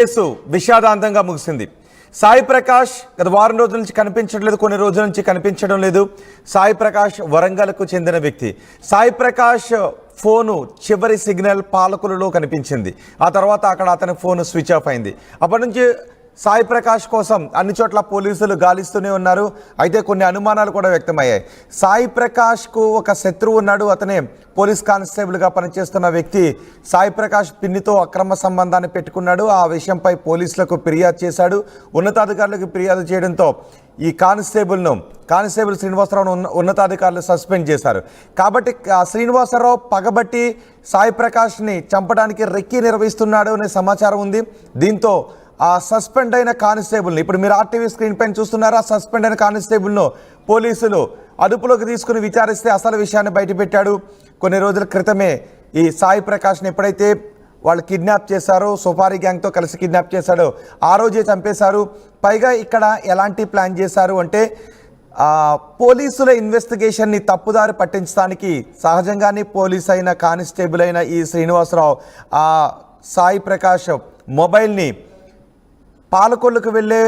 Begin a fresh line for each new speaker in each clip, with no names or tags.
Case విషాదాంతంగా ముగిసింది. సాయి ప్రకాష్ గత వారం రోజుల నుంచి కనిపించట్లేదు, కొన్ని రోజుల నుంచి కనిపించడం లేదు. సాయి ప్రకాష్ వరంగల్కు చెందిన వ్యక్తి. సాయి ప్రకాష్ ఫోను చివరి సిగ్నల్ పాలకులలో కనిపించింది. ఆ తర్వాత అక్కడ అతని ఫోన్ స్విచ్ ఆఫ్ అయింది. అప్పటి నుంచి సాయి ప్రకాష్ కోసం అన్ని చోట్ల పోలీసులు గాలిస్తూనే ఉన్నారు. అయితే కొన్ని అనుమానాలు కూడా వ్యక్తమయ్యాయి. సాయి ప్రకాష్కు ఒక శత్రువు ఉన్నాడు. అతనే పోలీస్ కానిస్టేబుల్గా పనిచేస్తున్న వ్యక్తి సాయి ప్రకాష్ పిన్నితో అక్రమ సంబంధాన్ని పెట్టుకున్నాడు. ఆ విషయంపై పోలీసులకు ఫిర్యాదు చేశాడు. ఉన్నతాధికారులకు ఫిర్యాదు చేయడంతో ఈ కానిస్టేబుల్ శ్రీనివాసరావును ఉన్నతాధికారులు సస్పెండ్ చేశారు. కాబట్టి శ్రీనివాసరావు పగబట్టి సాయి ప్రకాష్ని చంపడానికి రెక్కి నిర్వహిస్తున్నాడు అనే సమాచారం ఉంది. దీంతో ఆ సస్పెండ్ అయిన కానిస్టేబుల్ని, ఇప్పుడు మీరు ఆర్టీవీ స్క్రీన్ పైన చూస్తున్నారు, ఆ సస్పెండ్ అయిన కానిస్టేబుల్ను పోలీసులు అదుపులోకి తీసుకుని విచారిస్తే అసలు విషయాన్ని బయటపెట్టాడు. కొన్ని రోజుల క్రితమే ఈ సాయి ప్రకాష్ని ఎప్పుడైతే వాళ్ళు కిడ్నాప్ చేశారో, సుపారీ గ్యాంగ్తో కలిసి కిడ్నాప్ చేశాడో ఆ రోజే చంపేశారు. పైగా ఇక్కడ ఎలాంటి ప్లాన్ చేశారు అంటే పోలీసుల ఇన్వెస్టిగేషన్ని తప్పుదారి పట్టించడానికి సహజంగానే పోలీస్ అయిన కానిస్టేబుల్ అయిన ఈ శ్రీనివాసరావు ఆ సాయి ప్రకాష్ మొబైల్ని పాలకొల్లుకు వెళ్ళే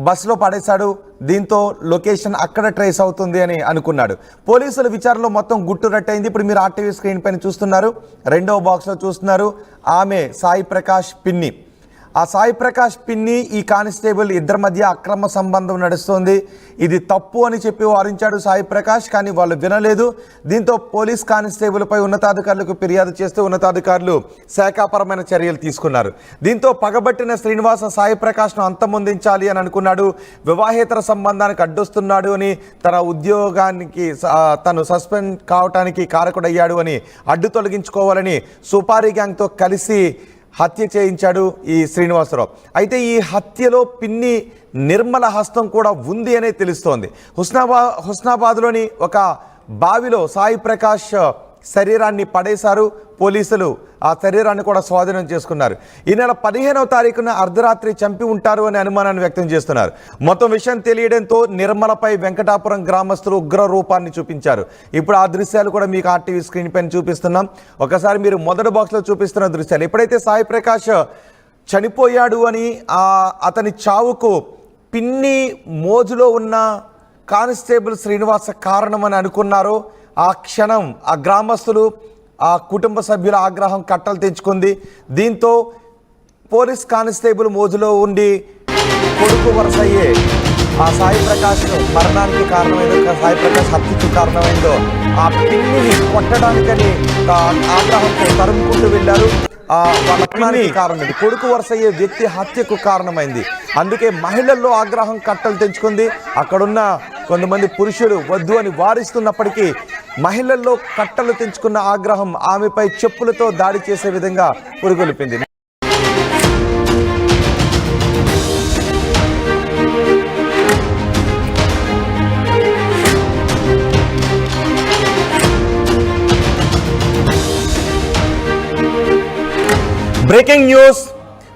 బస్సులో పడేశాడు. దీంతో లొకేషన్ అక్కడ ట్రేస్ అవుతుంది అని అనుకున్నాడు. పోలీసుల విచారణలో మొత్తం గుట్టు రట్టయింది. ఇప్పుడు మీరు ఆర్టీవీ స్క్రీన్ పైన చూస్తున్నారు, రెండవ బాక్స్లో చూస్తున్నారు. ఆమె సాయి ప్రకాష్ పిన్ని. ఆ సాయి ప్రకాష్ పిన్ని ఈ కానిస్టేబుల్ ఇద్దరి మధ్య అక్రమ సంబంధం నడుస్తుంది. ఇది తప్పు అని చెప్పి వారించాడు సాయి ప్రకాష్, కానీ వాళ్ళు వినలేదు. దీంతో పోలీస్ కానిస్టేబుల్పై ఉన్నతాధికారులకు ఫిర్యాదు చేస్తూ ఉన్నతాధికారులు శాఖాపరమైన చర్యలు తీసుకున్నారు. దీంతో పగబట్టిన శ్రీనివాస సాయి ప్రకాష్ను అంతమొందించాలి అని అనుకున్నాడు. వివాహేతర సంబంధానికి అడ్డొస్తున్నాడు అని, తన ఉద్యోగానికి తను సస్పెండ్ కావటానికి కారకుడయ్యాడు అని అడ్డు తొలగించుకోవాలని సుపారీ గ్యాంగ్తో కలిసి హత్య చేయించాడు ఈ శ్రీనివాసరావు. అయితే ఈ హత్యలో పిన్ని నిర్మల హస్తం కూడా ఉంది అనే తెలుస్తోంది. హుస్నాబాద్లోని ఒక బావిలో సాయి ప్రకాష్ శరీరాన్ని పడేశారు పోలీసులు. ఆ శరీరాన్ని కూడా స్వాధీనం చేసుకున్నారు. ఈ నెల 15వ తారీఖున అర్ధరాత్రి చంపి ఉంటారు అనే అనుమానాన్ని వ్యక్తం చేస్తున్నారు. మొత్తం విషయం తెలియడంతో నిర్మలపై వెంకటాపురం గ్రామస్తులు ఉగ్ర రూపాన్ని చూపించారు. ఇప్పుడు ఆ దృశ్యాలు కూడా మీకు ఆర్టీవీ స్క్రీన్ పైన చూపిస్తున్నాం. ఒకసారి మీరు మొదటి బాక్స్లో చూపిస్తున్న దృశ్యాలు. ఎప్పుడైతే సాయి ప్రకాష్ చనిపోయాడు అని అతని చావుకు పిన్ని మోజులో ఉన్న కానిస్టేబుల్ శ్రీనివాస కారణమని అనుకున్నారో ఆ క్షణం ఆ గ్రామస్తులు, ఆ కుటుంబ సభ్యుల ఆగ్రహం కట్టలు తెచ్చుకుంది. దీంతో పోలీస్ కానిస్టేబుల్ మోజులో ఉండి కొడుకు వరుసయ్యే ఆ సాయి ప్రకాష్ మరణానికి కారణమైందో, సాయి ప్రకాష్ హత్యకు కారణమైందో ఆ పిన్నిని కొట్టడానికని ఆగ్రహంతో తరుముకుంటూ వెళ్ళారు. వాళ్ళ పిన్ని కారణం, కొడుకు వరుసయ్యే వ్యక్తి హత్యకు కారణమైంది. అందుకే మహిళల్లో ఆగ్రహం కట్టలు తెంచుకుంది. అక్కడున్న కొంతమంది పురుషులు వద్దు అని వారిస్తున్నప్పటికీ మహిళల్లో కట్టలు తెంచుకున్న ఆగ్రహం ఆమెపై చెప్పులతో దాడి చేసే విధంగా పురుగొల్పింది. Breaking news,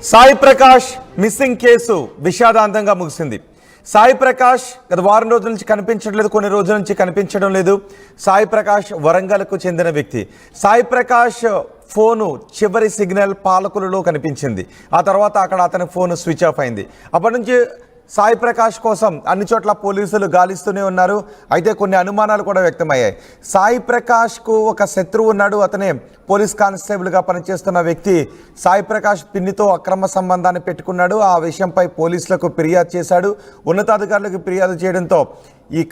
Sai Prakash missing case విషాదాంతంగా ముగిసింది. సాయి ప్రకాష్ గత వారం రోజుల నుంచి కనిపించట్లేదు, కొన్ని రోజుల నుంచి కనిపించడం లేదు. సాయి ప్రకాష్ వరంగల్కు చెందిన వ్యక్తి. సాయి ప్రకాష్ ఫోను చివరి సిగ్నల్ పాలకులలో కనిపించింది. ఆ తర్వాత అక్కడ అతని ఫోన్ స్విచ్ ఆఫ్ అయింది. అప్పటి నుంచి సాయి ప్రకాష్ కోసం అన్ని చోట్ల పోలీసులు గాలిస్తూనే ఉన్నారు. అయితే కొన్ని అనుమానాలు కూడా వ్యక్తమయ్యాయి. సాయి ప్రకాష్కు ఒక శత్రువు ఉన్నాడు. అతనే పోలీస్ కానిస్టేబుల్గా పనిచేస్తున్న వ్యక్తి సాయి ప్రకాష్ పిన్నితో అక్రమ సంబంధాన్ని పెట్టుకున్నాడు. ఆ విషయంపై పోలీసులకు ఫిర్యాదు చేశాడు. ఉన్నతాధికారులకు ఫిర్యాదు చేయడంతో ఈ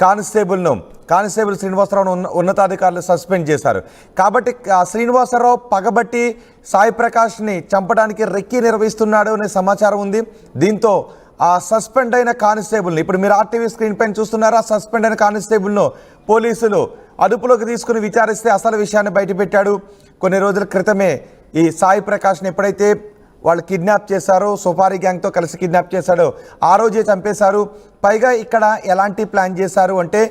కానిస్టేబుల్ శ్రీనివాసరావును ఉన్నతాధికారులు సస్పెండ్ చేశారు. కాబట్టి శ్రీనివాసరావు పగబట్టి సాయి ప్రకాష్ని చంపడానికి రెక్కి నిర్వహిస్తున్నాడు అనే సమాచారం ఉంది. దీంతో ఆ సస్పెండ్ అయిన కానిస్టేబుల్ని, ఇప్పుడు మీరు ఆర్టీవీ స్క్రీన్ పైన చూస్తున్నారు, ఆ సస్పెండ్ అయిన కానిస్టేబుల్ను పోలీసులు అదుపులోకి తీసుకుని విచారిస్తే అసలు విషయాన్ని బయటపెట్టాడు. కొన్ని రోజుల క్రితమే ఈ సాయి ప్రకాష్ని ఎప్పుడైతే వాళ్ళు కిడ్నాప్ చేశారో, సుపారీ గ్యాంగ్తో కలిసి కిడ్నాప్ చేశాడో ఆ రోజే చంపేశారు. పైగా ఇక్కడ ఎలాంటి ప్లాన్ చేశారు అంటే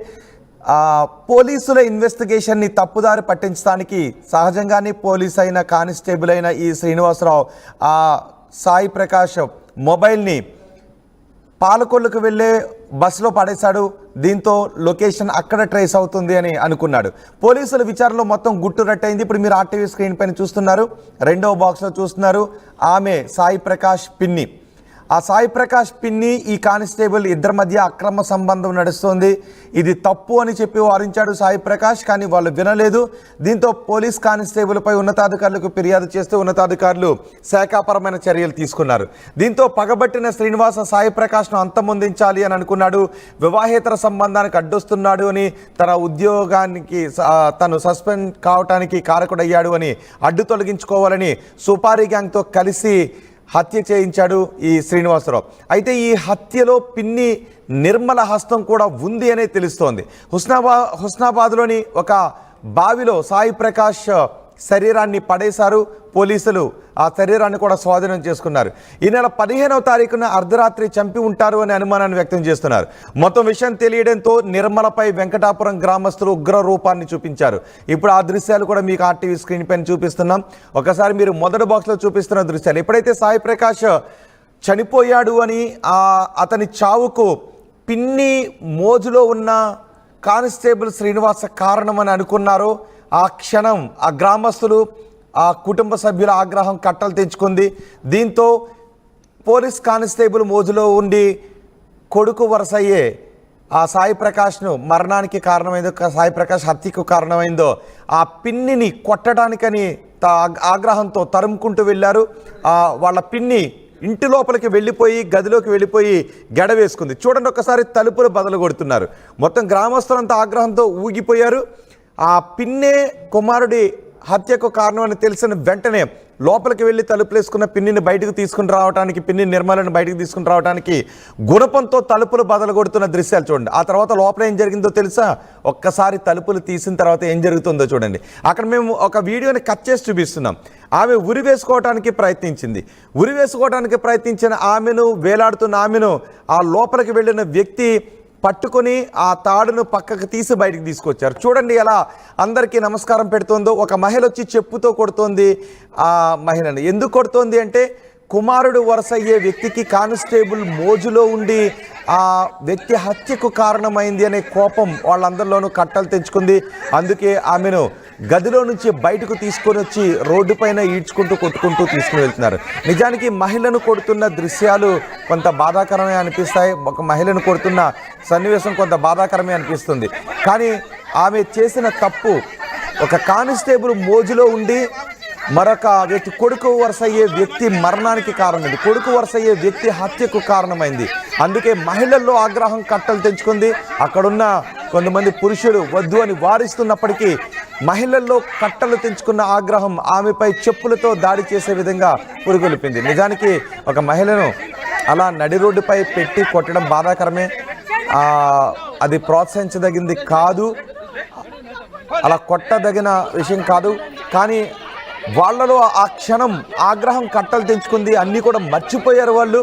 పోలీసుల ఇన్వెస్టిగేషన్ని తప్పుదారి పట్టించడానికి సహజంగానే పోలీస్ అయిన కానిస్టేబుల్ అయిన ఈ శ్రీనివాసరావు ఆ సాయి ప్రకాష్ మొబైల్ని పాలకొల్లుకు వెళ్ళే బస్సులో పడేశాడు. దీంతో లొకేషన్ అక్కడ ట్రేస్ అవుతుంది అని అనుకున్నాడు. పోలీసుల విచారణలో మొత్తం గుట్టు రట్టయింది. ఇప్పుడు మీరు ఆర్టీవీ స్క్రీన్ పైన చూస్తున్నారు, రెండవ బాక్స్లో చూస్తున్నారు. ఆమె సాయి ప్రకాష్ పిన్ని. ఆ సాయి ప్రకాష్ పిన్ని ఈ కానిస్టేబుల్ ఇద్దరి మధ్య అక్రమ సంబంధం నడుస్తోంది, ఇది తప్పు అని చెప్పి వారించాడు సాయి ప్రకాష్. కానీ వాళ్ళు వినలేదు. దీంతో పోలీస్ కానిస్టేబుల్పై ఉన్నతాధికారులకు ఫిర్యాదు చేస్తూ ఉన్నతాధికారులు శాఖాపరమైన చర్యలు తీసుకున్నారు. దీంతో పగబట్టిన శ్రీనివాస సాయి ప్రకాష్ను అంతమొందించాలి అని అనుకున్నాడు. వివాహేతర సంబంధానికి అడ్డొస్తున్నాడు అని, తన ఉద్యోగానికి తను సస్పెండ్ కావటానికి కారకుడయ్యాడు అని అడ్డు తొలగించుకోవాలని సుపారీ గ్యాంగ్తో కలిసి హత్య చేయించాడు ఈ శ్రీనివాసరావు. అయితే ఈ హత్యలో పిన్ని నిర్మల హస్తం కూడా ఉంది అనే తెలుస్తోంది. హుస్నాబాద్లోని ఒక బావిలో సాయి ప్రకాష్ శరీరాన్ని పడేశారు పోలీసులు. ఆ శరీరాన్ని కూడా స్వాధీనం చేసుకున్నారు. ఈ నెల 15వ తారీఖున అర్ధరాత్రి చంపి ఉంటారు అనే అనుమానాన్ని వ్యక్తం చేస్తున్నారు. మొత్తం విషయం తెలియడంతో నిర్మలపై వెంకటాపురం గ్రామస్తులు ఉగ్ర రూపాన్ని చూపించారు. ఇప్పుడు ఆ దృశ్యాలు కూడా మీకు ఆర్టీవీ స్క్రీన్ పైన చూపిస్తున్నాం. ఒకసారి మీరు మొదటి బాక్స్లో చూపిస్తున్న దృశ్యాలు. ఎప్పుడైతే సాయి ప్రకాష్ చనిపోయాడు అని అతని చావుకు పిన్ని మోజులో ఉన్న కానిస్టేబుల్ శ్రీనివాస కారణమని అనుకున్నారో ఆ క్షణం ఆ గ్రామస్తులు ఆ కుటుంబ సభ్యుల ఆగ్రహం కట్టలు తెంచుకుంది. దీంతో పోలీస్ కానిస్టేబుల్ మోజులో ఉండి కొడుకు వరసయ్యే ఆ సాయి ప్రకాష్ను మరణానికి కారణమైందో, సాయి ప్రకాష్ హత్యకు కారణమైందో ఆ పిన్నిని కొట్టడానికని ఆగ్రహంతో తరుముకుంటూ వెళ్ళారు. వాళ్ళ పిన్ని ఇంటి లోపలికి వెళ్ళిపోయి గదిలోకి వెళ్ళిపోయి గెడ వేసుకుంది. చూడండి, ఒకసారి తలుపులు బదలు కొడుతున్నారు. మొత్తం గ్రామస్తులంతా ఆగ్రహంతో ఊగిపోయారు. ఆ పిన్నే కుమారుడి హత్యకు కారణం అని తెలిసిన వెంటనే లోపలికి వెళ్ళి తలుపులేసుకున్న పిన్నిని బయటకు తీసుకుని రావడానికి, పిన్ని నిర్మలను బయటకు తీసుకుని రావడానికి గుణపంతో తలుపులు బదలు కొడుతున్న దృశ్యాలు చూడండి. ఆ తర్వాత లోపల ఏం జరిగిందో తెలుసా? ఒక్కసారి తలుపులు తీసిన తర్వాత ఏం జరుగుతుందో చూడండి. అక్కడ మేము ఒక వీడియోని కట్ చేసి చూపిస్తున్నాం. ఆమె ఉరి వేసుకోవడానికి ప్రయత్నించిన ఆమెను, వేలాడుతున్న ఆమెను ఆ లోపలికి వెళ్ళిన వ్యక్తి పట్టుకొని ఆ తాడును పక్కకు తీసి బయటికి తీసుకొచ్చారు. చూడండి ఎలా అందరికీ నమస్కారం పెడుతోందో. ఒక మహిళ వచ్చి చెప్పుతో కొడుతోంది ఆ మహిళను. ఎందుకు కొడుతోంది అంటే కుమారుడు వరసయ్యే వ్యక్తికి కానిస్టేబుల్ మోజులో ఉండి ఆ వ్యక్తి హత్యకు కారణమైంది అనే కోపం వాళ్ళందరిలోనూ కట్టలు తెంచుకుంది. అందుకే ఆమెను గదిలో నుంచి బయటకు తీసుకొని వచ్చి రోడ్డు పైన ఈడ్చుకుంటూ కొట్టుకుంటూ తీసుకుని వెళ్తున్నారు. నిజానికి మహిళను కొడుతున్న దృశ్యాలు కొంత బాధాకరమే అనిపిస్తాయి. ఒక మహిళను కొడుతున్న సన్నివేశం కొంత బాధాకరమే అనిపిస్తుంది. కానీ ఆమె చేసిన తప్పు, ఒక కానిస్టేబుల్ మోజులో ఉండి మరొక వ్యక్తి కొడుకు వరసయ్యే వ్యక్తి మరణానికి కారణమైంది, కొడుకు వరసయ్యే వ్యక్తి హత్యకు కారణమైంది. అందుకే మహిళల్లో ఆగ్రహం కట్టలు తెంచుకుంది. అక్కడున్న కొంతమంది పురుషులు వద్దు అని వారిస్తున్నప్పటికీ మహిళల్లో కట్టలు తెంచుకున్న ఆగ్రహం ఆమెపై చెప్పులతో దాడి చేసే విధంగా పురుగొల్పింది. నిజానికి ఒక మహిళను అలా నడి రోడ్డుపై పెట్టి కొట్టడం బాధాకరమే. అది ప్రోత్సహించదగింది కాదు, అలా కొట్టదగిన విషయం కాదు. కానీ వాళ్ళలో ఆ క్షణం ఆగ్రహం కట్టలు తెంచుకుంది. అన్నీ కూడా మర్చిపోయారు వాళ్ళు.